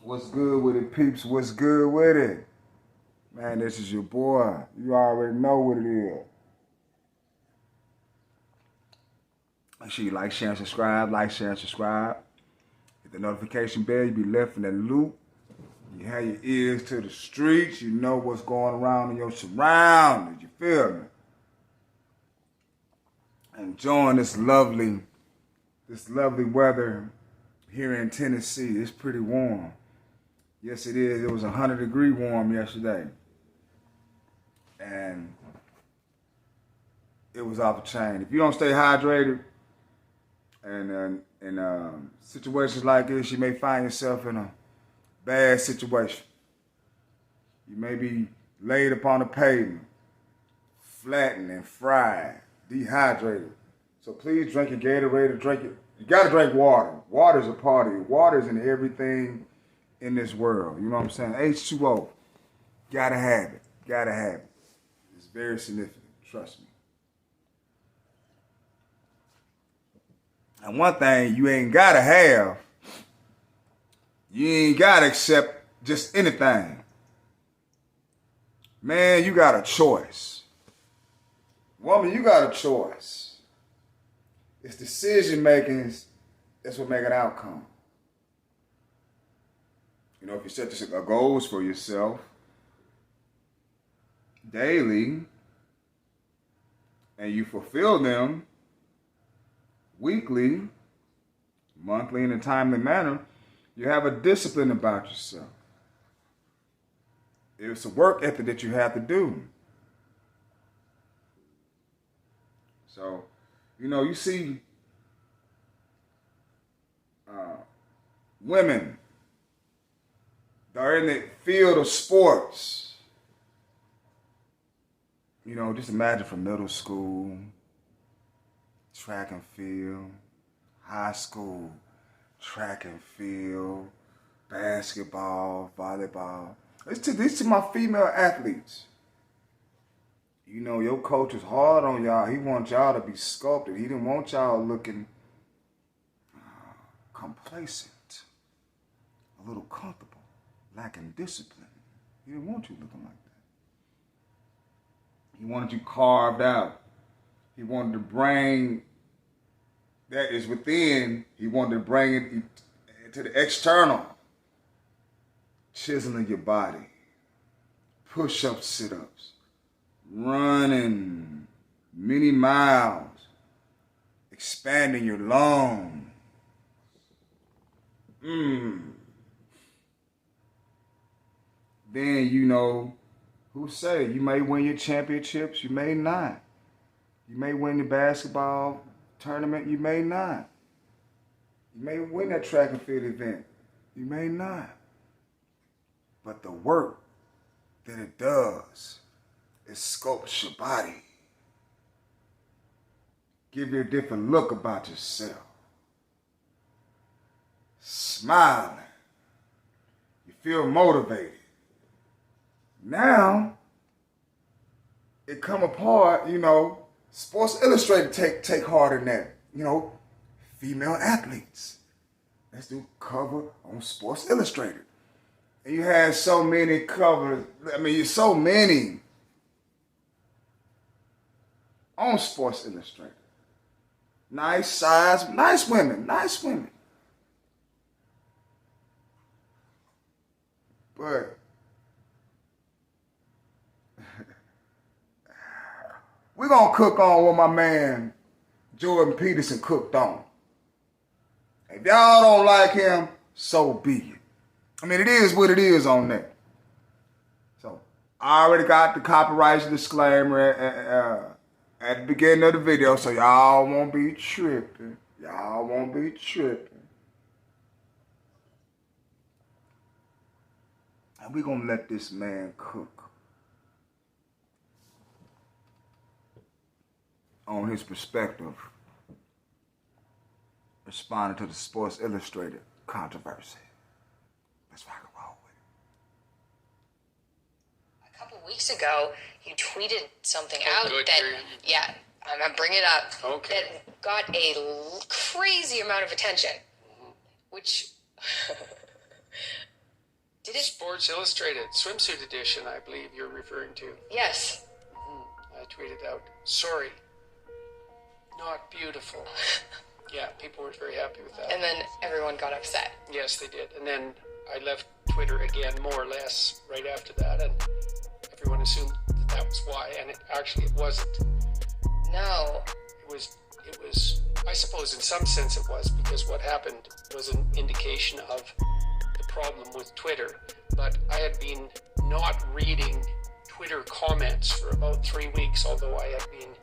What's good with it, peeps? What's good with it? Man, this is your boy. You already know what it is. Make sure you like, share, and subscribe. Like, share, and subscribe. Hit the notification bell. You be left in the loop. You have your ears to the streets. You know what's going around in your surroundings. You feel me? Enjoying this lovely weather here in Tennessee. It's pretty warm. Yes, it is. It was 100-degree warm yesterday. And it was off the chain. If you don't stay hydrated and in situations like this, you may find yourself in a bad situation. You may be laid upon the pavement, flattened and fried, dehydrated. So please drink your Gatorade, drink it. You gotta drink water. Water's a part of you. Water's in everything in this world. You know what I'm saying? H2O. Gotta have it. Gotta have it. It's very significant. Trust me. And one thing you ain't gotta have, you ain't gotta accept just anything. Man, you got a choice. Woman, you got a choice. It's decision making that's what make an outcome. You know, if you set goals for yourself daily and you fulfill them weekly, monthly, in a timely manner, you have a discipline about yourself. It's a work ethic that you have to do. So, you know, you see women that are in the field of sports. You know, just imagine from middle school, track and field, high school, track and field, basketball, volleyball. These to my female athletes. You know, your coach is hard on y'all. He wants y'all to be sculpted. He didn't want y'all looking complacent, a little comfortable, lacking discipline. He didn't want you looking like that. He wanted you carved out. He wanted the brain that is within, he wanted to bring it to the external. Chiseling your body. Push-ups, sit-ups. Running many miles. Expanding your lungs. Then, you know, who say you may win your championships, you may not. You may win the basketball tournament, you may not. You may win that track and field event, you may not. But the work that it does is sculpt your body. Give you a different look about yourself. Smiling. You feel motivated. Now, it come apart, you know, Sports Illustrated take heart in that. You know, female athletes. Let's do cover on Sports Illustrated. And you had so many covers. I mean, so many on Sports Illustrated. Nice size, nice women. But we're going to cook on what my man Jordan Peterson cooked on. If y'all don't like him, so be it. I mean, it is what it is on that. So, I already got the copyright disclaimer at the beginning of the video, so y'all won't be tripping. And we're going to let this man cook. on his perspective responding to the Sports Illustrated controversy. Let's rock and roll with it. A couple weeks ago, you tweeted something out good, that, yeah, I'm going to bring it up, okay, that got a crazy amount of attention, which... Did it? Sports Illustrated swimsuit edition, I believe you're referring to. Yes. I tweeted out, sorry, not beautiful. Yeah, people were very happy with that. And then everyone got upset. Yes, they did. And then I left Twitter again, more or less, right after that, and everyone assumed that was why, and it wasn't. No. It was, I suppose in some sense it was, because what happened was an indication of the problem with Twitter. But I had been not reading Twitter comments for about 3 weeks, although I had been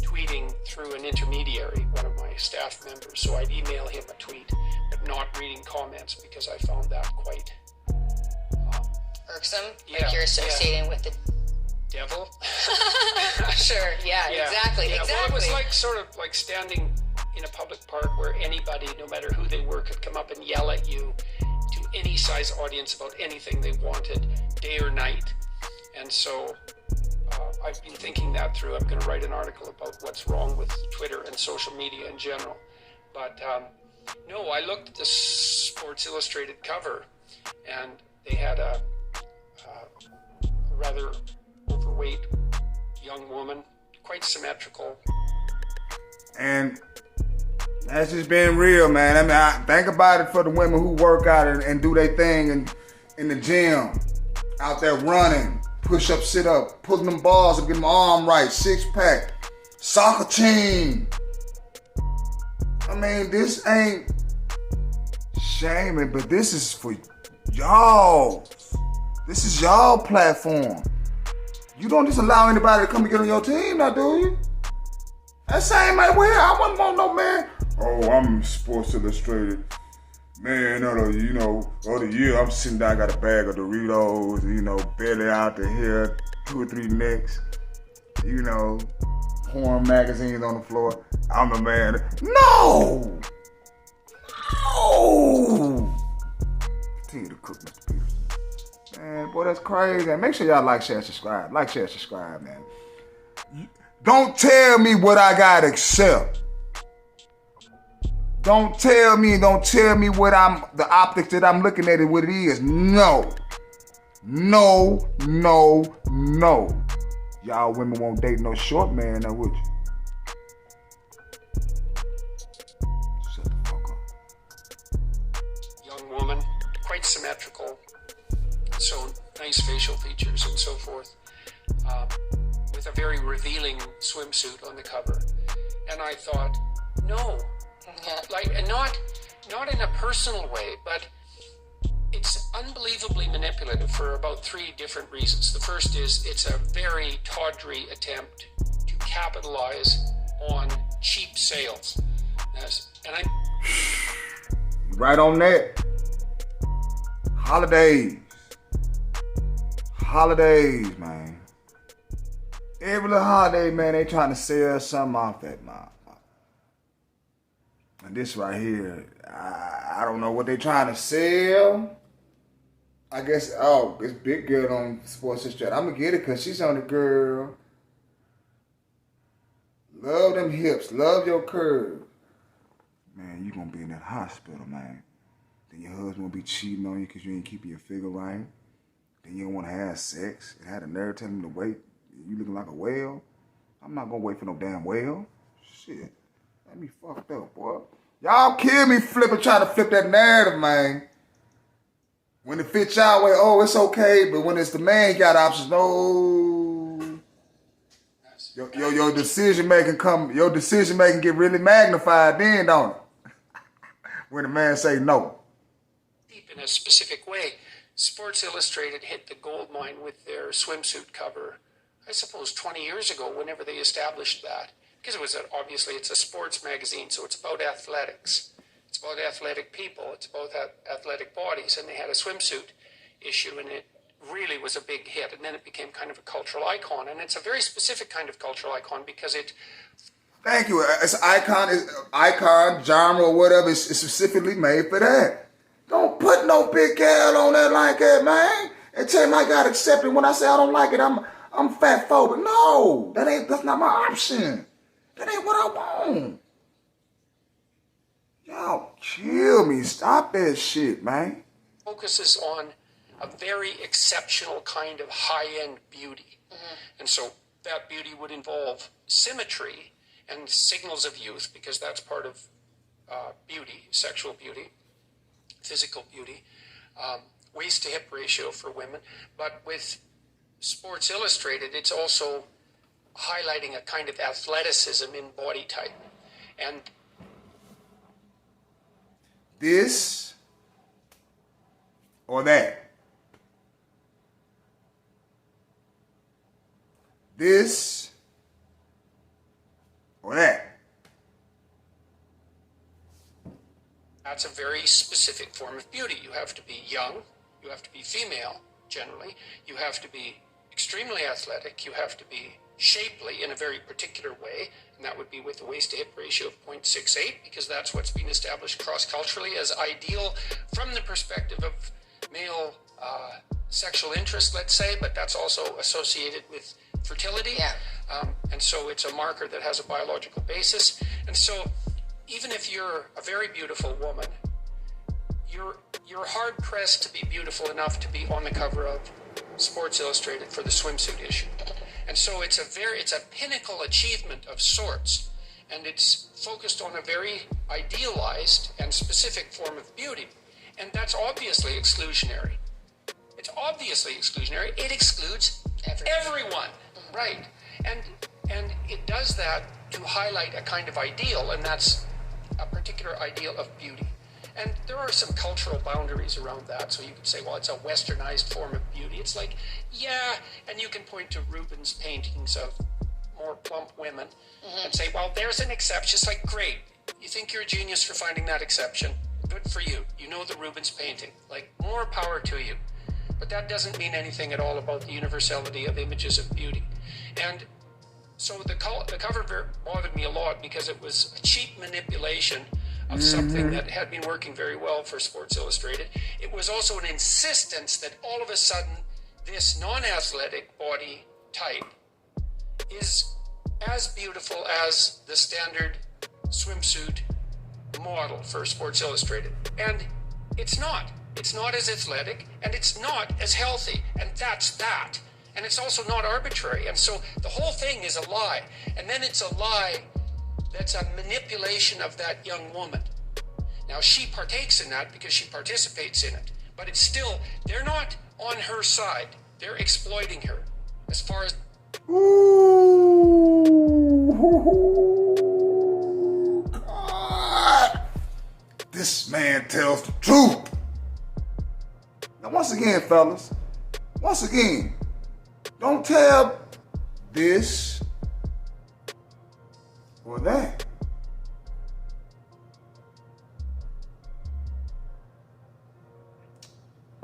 tweeting through an intermediary, one of my staff members. So I'd email him a tweet, but not reading comments because I found that quite irksome. Yeah, like you're associating with the devil. Sure. Yeah. Exactly. Yeah. Exactly. Well, it was like sort of like standing in a public park where anybody, no matter who they were, could come up and yell at you to any size audience about anything they wanted, day or night. And so I've been thinking that through. I'm going to write an article about what's wrong with Twitter and social media in general. But no, I looked at the Sports Illustrated cover, and they had a rather overweight young woman, quite symmetrical. And that's just being real, man. I mean, think about it for the women who work out and do their thing in the gym, out there running, push up, sit up, pulling them balls and get them arm right, 6-pack, soccer team. I mean, this ain't shaming, but this is for y'all. This is y'all platform. You don't just allow anybody to come and get on your team now, do you? That same way, I wouldn't want no man. Oh, I'm Sports Illustrated. Man, other year I'm sitting down, got a bag of Doritos, belly out to here, 2 or 3 necks, porn magazines on the floor. I'm the man. No! Continue to cook, Mr. Peterson. Man, boy, that's crazy. Make sure y'all like, share, subscribe. Like, share, subscribe, man. Don't tell me what I gotta accept. Don't tell me what the optics that I'm looking at it, what it is. No. Y'all women won't date no short man now, would you? Shut the fuck up. Young woman, quite symmetrical, so nice facial features and so forth, with a very revealing swimsuit on the cover. And I thought, no. And not in a personal way, but it's unbelievably manipulative for about 3 different reasons. The first is it's a very tawdry attempt to capitalize on cheap sales. Right on that. Holidays, man. Every little holiday, man, they trying to sell something off that mouth. And this right here, I don't know what they trying to sell. I guess, it's Big Girl on Sports Illustrated. I'm going to get it because she's on the girl. Love them hips. Love your curves. Man, you going to be in that hospital, man. Then your husband will be cheating on you because you ain't keeping your figure right. Then you don't want to have sex. And had a nerve telling him to wait. You looking like a whale. I'm not going to wait for no damn whale. Shit. Let me fucked up, boy. Y'all kill me trying to flip that narrative, man. When it fits y'all way, it's okay. But when it's the man, he got options. No. Your decision making get really magnified then, don't it? When the man say no. In a specific way, Sports Illustrated hit the gold mine with their swimsuit cover, I suppose 20 years ago, whenever they established that. Because obviously it's a sports magazine, so it's about athletics. It's about athletic people. It's about athletic bodies. And they had a swimsuit issue, and it really was a big hit, and then it became kind of a cultural icon. And it's a very specific kind of cultural icon because it... Thank you. It's icon, genre, or whatever. It's specifically made for that. Don't put no big gal on that like that, man. And tell him I got accepted. When I say I don't like it, I'm fat phobic. No, that's not my option. That ain't what I want. Y'all kill me. Stop that shit, man. Focuses on a very exceptional kind of high-end beauty. And so that beauty would involve symmetry and signals of youth, because that's part of beauty, sexual beauty, physical beauty, waist-to-hip ratio for women. But with Sports Illustrated, it's also highlighting a kind of athleticism in body type. And this or that. This or that. That's a very specific form of beauty. You have to be young, you have to be female, generally, you have to be extremely athletic, you have to be shapely in a very particular way, and that would be with a waist-to-hip ratio of 0.68, because that's what's been established cross-culturally as ideal from the perspective of male sexual interest, let's say, but that's also associated with fertility. Yeah. And so it's a marker that has a biological basis. And so even if you're a very beautiful woman, you're hard-pressed to be beautiful enough to be on the cover of Sports Illustrated for the swimsuit issue. And so it's a pinnacle achievement of sorts, and it's focused on a very idealized and specific form of beauty. And that's obviously exclusionary. It's obviously exclusionary. It excludes everyone. Right. And it does that to highlight a kind of ideal, and that's a particular ideal of beauty. And there are some cultural boundaries around that. So you could say, well, it's a westernized form of beauty. It's like, yeah, and you can point to Rubens' paintings of more plump women and say, well, there's an exception. It's like, great. You think you're a genius for finding that exception. Good for you. You know the Rubens painting. Like, more power to you. But that doesn't mean anything at all about the universality of images of beauty. And so the cover bothered me a lot because it was a cheap manipulation of something that had been working very well for Sports Illustrated. It was also an insistence that all of a sudden this non-athletic body type is as beautiful as the standard swimsuit model for Sports Illustrated. And it's not. It's not as athletic, and it's not as healthy, and that's that. And it's also not arbitrary. And so the whole thing is a lie. And then it's a lie that's a manipulation of that young woman. Now, she partakes in that because she participates in it. But it's still, they're not on her side. They're exploiting her. As far as... Ooh, God. This man tells the truth. Now, once again, fellas, don't tell this or that.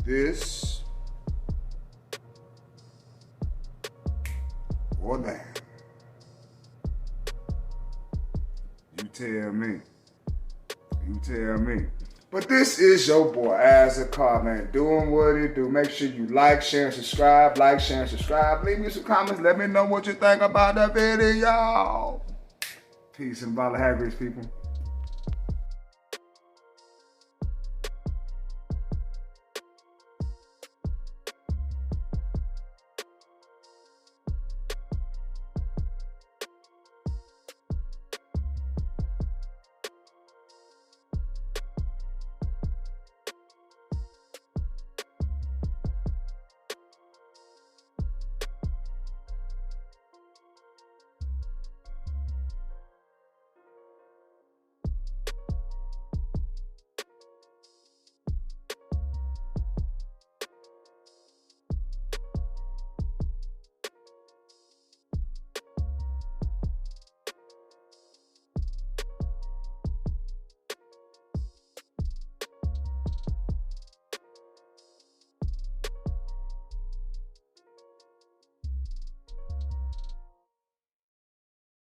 This or that. You tell me. You tell me. But this is your boy, Atcha, man, doing what it do. Make sure you like, share, and subscribe. Like, share, and subscribe. Leave me some comments. Let me know what you think about the video. Peace and Holla, people.